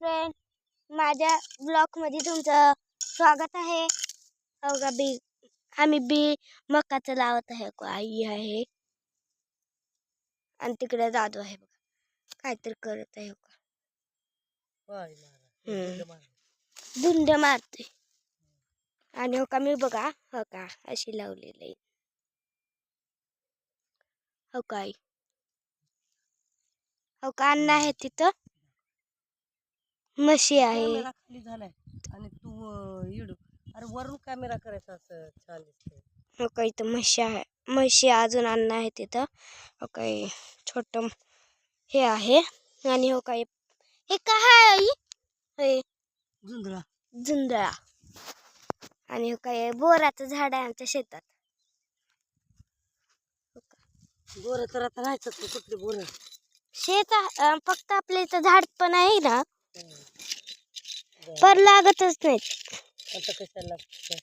Friend, माझ्या blog मध्ये तुमचं स्वागत आहे. हो का बी आम्ही बी मकाचं लावत आहे. आई आहे आणि तिकडे दादू आहे बघा, काहीतरी करत आहे का धुंड मारतोय. आणि हो का मी बघा, हो का अशी लावलेली आहे. हो काय हो का अन्न आहे तिथं, म्हशी आहे. कॅमेरा खाली झालाय आणि तू इडू अरे वरून कॅमेरा करायचा असं छान दिसतंय. हो का इथं म्हशी आहे, म्हशी अजून अन्न आहे तिथं. हो काय छोट हे आहे. आणि हो काय हे काय आई हे झुंजळा झुंजळा. आणि हो काय बोराचं झाड आहे आमच्या शेतात. बोर तर आता राहायचं कुठली बोर शेत फक्त आपल्या इथं झाड पण आहे ना, पर लागतच नाहीत. आता कशाला लागतं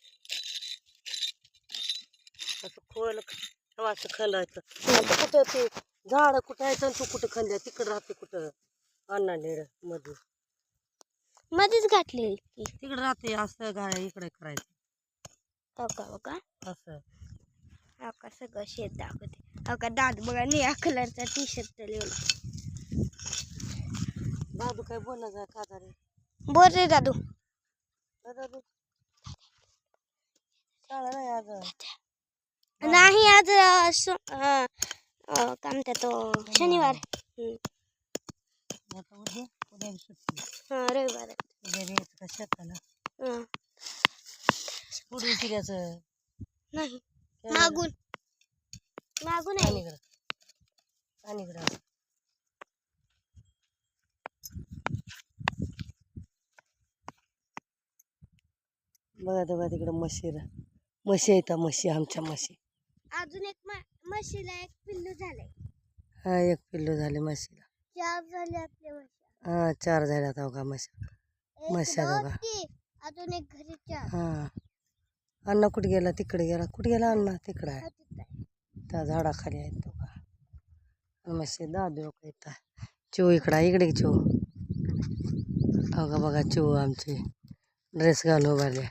असं खोल असं खालायचं. कुठं ते झाड कुठं आहे तू कुठं खाल्ल्या तिकडं राहते कुठं अन्ना नेड मध्ये मध्येच घातली की तिकडं राहते असं गाय इकडे करायचं. हो का हो का असं हो का सगळं शेत दाखवते. हो का दादू बघा निळ्या कलरचा टी शर्ट लिहिला. दादू काय बोलणार आहे का रे? बोल रे दादू. दादू शाळा नाही आज नाही आज काय म्हणतात तो शनिवार. आता उद्या सुट्टी. हा रविवार उद्या यायचं का शेताला पुढे फिरायचं नाही मागून मागून आहे. आणि इकडं बघा बघा तिकडं म्हशी येतात. म्हशी आमच्या म्हशी. अजून एक म्हशीला एक पिल्लू झालंय. हा एक पिल्लू झाले म्हशीला. 4 झाले आपल्या म्हशी. हा 4 झाल्यात हो का म्हशा बघा. अजून एक घरी 4. हा अण्णा कुठे गेला? तिकडे गेला. कुठे गेला अण्णा? तिकडे आहे त्या झाडाखाली आहेत तो का म्हशी. दादू येतात. चिव इकडे चिव हो का बघा चिव आमची ड्रेस घालू उभारले.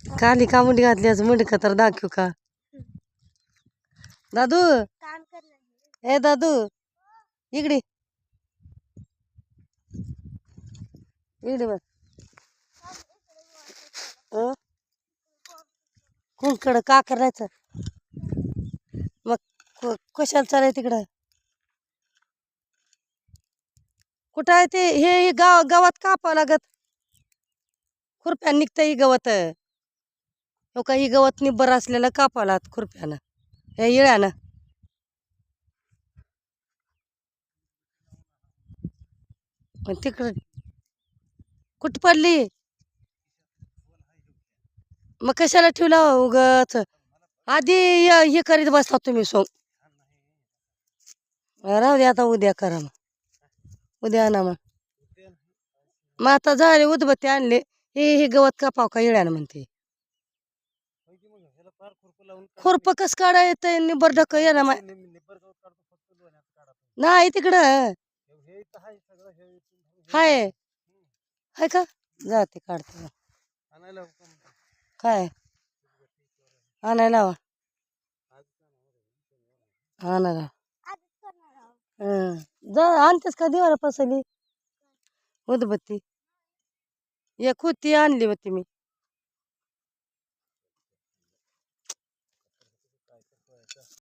खाली का मुंडी घातली असं मुंडी का तर दाखवू का दादू? काम करणार. हे दादू इकडे इकडे बस. कोणकडं का करायचं मग कशाला चालाय तिकडं? कुठं आहे ते? हे गावात कापावं लागत. खुरप्यानं निघतं ही गवत. हो का ही गवत निब्बर असलेलं कापावं लागत खुरप्यानं, हे इळ्यानं. तिकडं कुठं पडली? मग कशाला ठेवला उगाच? आधी हे करीत बसता तुम्ही सोंग. राहू दे आता उद्या करा मग. उद्या आणा मग आता झाले उदबत्ती आणले. हे गवत कापाव का इळ्यानं म्हणते. खुरप कस काढा येतंय निब्बर ढक ये ना नाही तिकडं हाय हाय का जाते काढते काय आणायला लावा आणायला. जा आणतेस का देवाला पसली उदबत्ती? एक होती आणली होती मी.